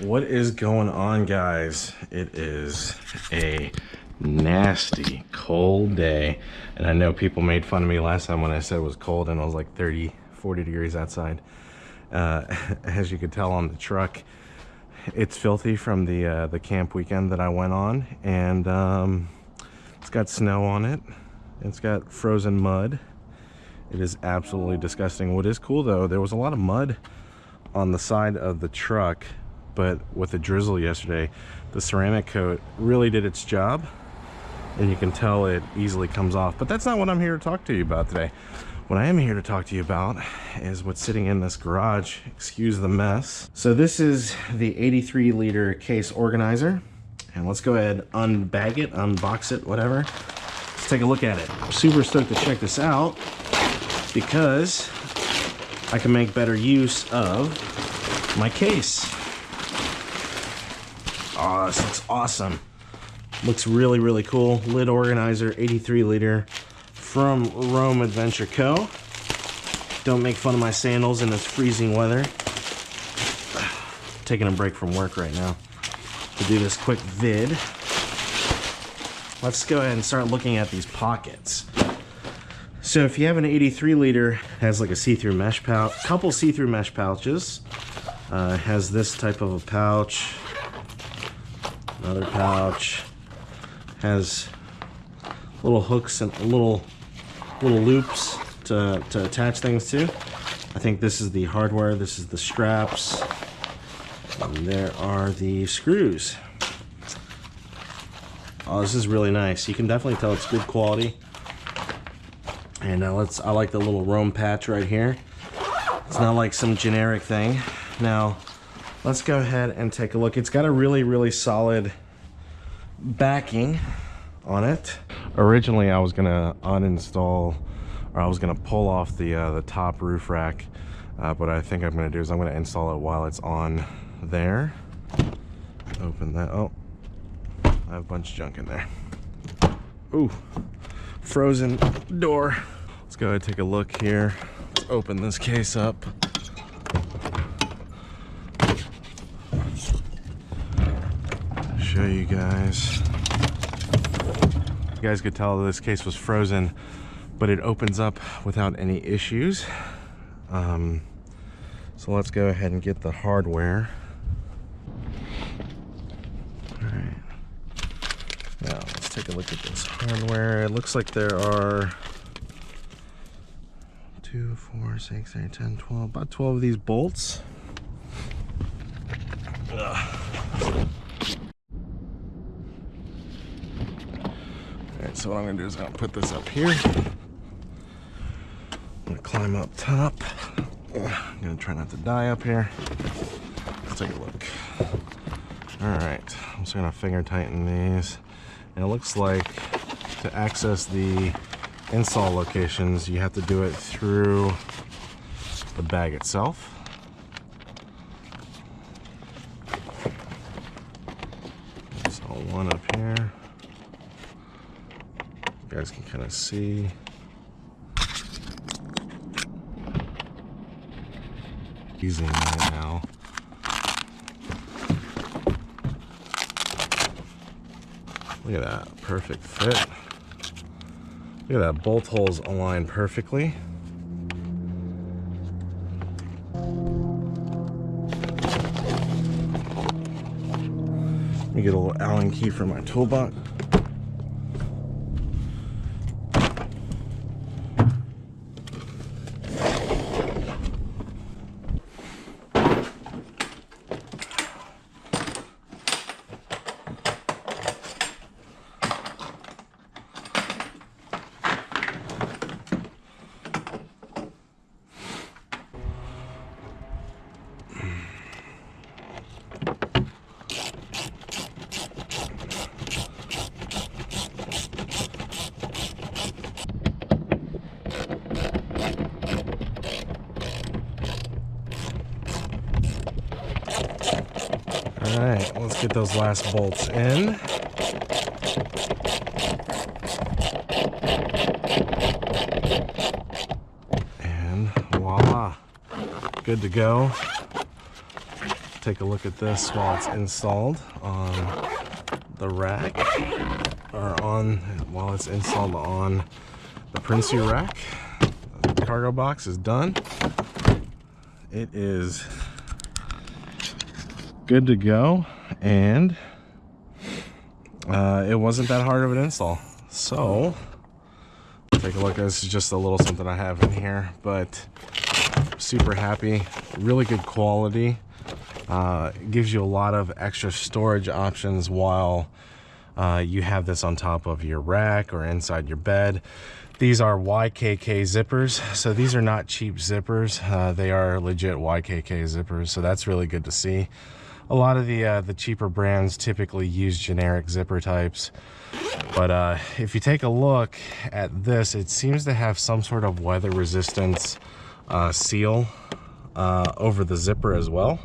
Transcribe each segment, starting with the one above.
What is going on, guys? It is a nasty cold day, and I know people made fun of me last time when I said it was cold and it was like 30-40 degrees outside. As you could tell on the truck, it's filthy from the camp weekend that I went on, and it's got snow on it. It's got frozen mud. It is absolutely disgusting. What is cool though, there was a lot of mud on the side of the truck, but with the drizzle yesterday, the ceramic coat really did its job, and you can tell it easily comes off. But that's not what I'm here to talk to you about today. What I am here to talk to you about is what's sitting in this garage. Excuse the mess. So this is the 83-liter case organizer, and let's go ahead, unbag it, unbox it, whatever. Let's take a look at it. I'm super stoked to check this out because I can make better use of my case. Oh, this looks awesome. Looks really, really cool. Lid organizer, 83-liter from Rome Adventure Co. Don't make fun of my sandals in this freezing weather. Taking a break from work right now to do this quick vid. Let's go ahead and start looking at these pockets. So if you have an 83-liter, has like a see-through mesh pouch, couple see-through mesh pouches. Has this type of a pouch. Another pouch. Has little hooks and little loops to attach things to. I think this is the hardware, this is the straps, and there are the screws. Oh, this is really nice. You can definitely tell it's good quality. And I like the little Rome patch right here. It's not like some generic thing. Now, let's go ahead and take a look. It's got a really, really solid backing on it. Originally, I was gonna uninstall, or I was gonna pull off the top roof rack. What I think I'm gonna do is I'm gonna install it while it's on there. Open that. Oh, I have a bunch of junk in there. Ooh, frozen door. Let's go ahead and take a look here. Let's open this case up. Show you guys. You guys could tell this case was frozen, but it opens up without any issues. So let's go ahead and get the hardware. All right. Now let's take a look at this hardware. It looks like there are 2, 4, 6, 8, 10, 12, about 12 of these bolts. Ugh. Alright, so what I'm going to do is I'm going to put this up here. I'm going to climb up top. I'm going to try not to die up here. Let's take a look. Alright, I'm just going to finger tighten these. And it looks like to access the install locations, you have to do it through the bag itself. Install one up here. You guys can kind of see. Easy right now. Look at that, perfect fit. Look at that, bolt holes align perfectly. Let me get a little Allen key for my toolbox. Alright, let's get those last bolts in. And voila, good to go. take a look at this while it's installed on the rack, or while it's installed on the Princey rack. The cargo box is done. It is good to go, and it wasn't that hard of an install. So take a look. This is just a little something I have in here, but super happy. Really good quality. It gives you a lot of extra storage options while you have this on top of your rack or inside your bed. These are YKK zippers, so these are not cheap zippers. They are legit YKK zippers, so that's really good to see. A lot of the cheaper brands typically use generic zipper types, but if you take a look at this, it seems to have some sort of weather resistance seal over the zipper as well.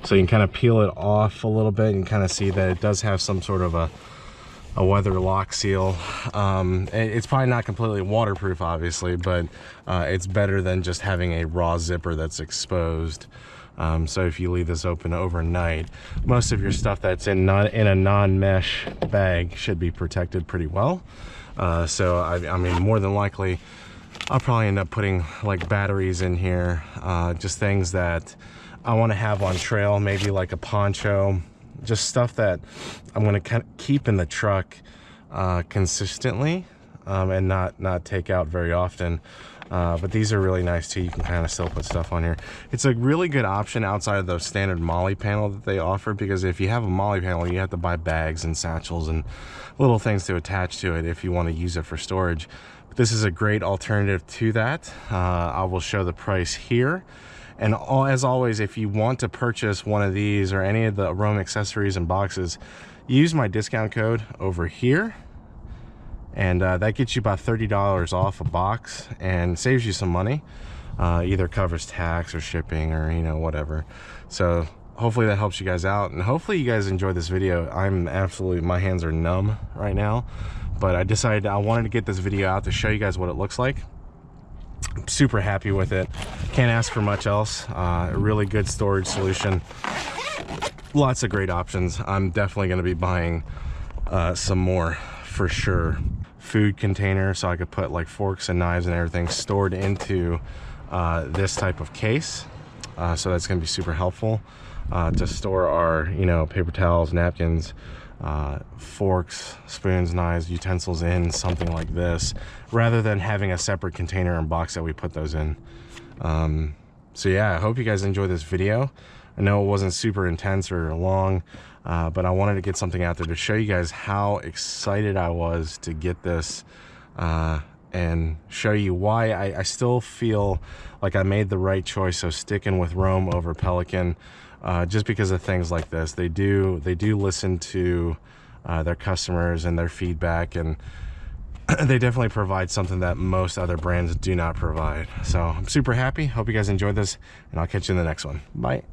So you can kind of peel it off a little bit and kind of see that it does have some sort of a weather lock seal. It's probably not completely waterproof, obviously, but it's better than just having a raw zipper that's exposed. So if you leave this open overnight, most of your stuff that's in a non-mesh bag should be protected pretty well. So I mean, more than likely, I'll probably end up putting like batteries in here, just things that I want to have on trail, maybe like a poncho, just stuff that I'm going to keep in the truck consistently and not take out very often. But these are really nice too. You can kind of still put stuff on here. It's a really good option outside of the standard MOLLE panel that they offer, because if you have a MOLLE panel, you have to buy bags and satchels and little things to attach to it if you want to use it for storage. But this is a great alternative to that. I will show the price here. And as always, if you want to purchase one of these or any of the Roam accessories and boxes, use my discount code over here. And that gets you about $30 off a box and saves you some money. Either covers tax or shipping or, you know, whatever. So hopefully that helps you guys out. And hopefully you guys enjoyed this video. My hands are numb right now. But I decided I wanted to get this video out to show you guys what it looks like. I'm super happy with it. Can't ask for much else. A really good storage solution. Lots of great options. I'm definitely going to be buying some more for sure. Food container, so I could put like forks and knives and everything stored into this type of case. So that's going to be super helpful to store our, you know, paper towels, napkins, forks, spoons, knives, utensils in something like this, rather than having a separate container and box that we put those in. So yeah, I hope you guys enjoyed this video. I know it wasn't super intense or long, but I wanted to get something out there to show you guys how excited I was to get this and show you why I still feel like I made the right choice. So sticking with Roam over Pelican, just because of things like this. They do listen to their customers and their feedback, and they definitely provide something that most other brands do not provide. So I'm super happy. Hope you guys enjoyed this, and I'll catch you in the next one. Bye.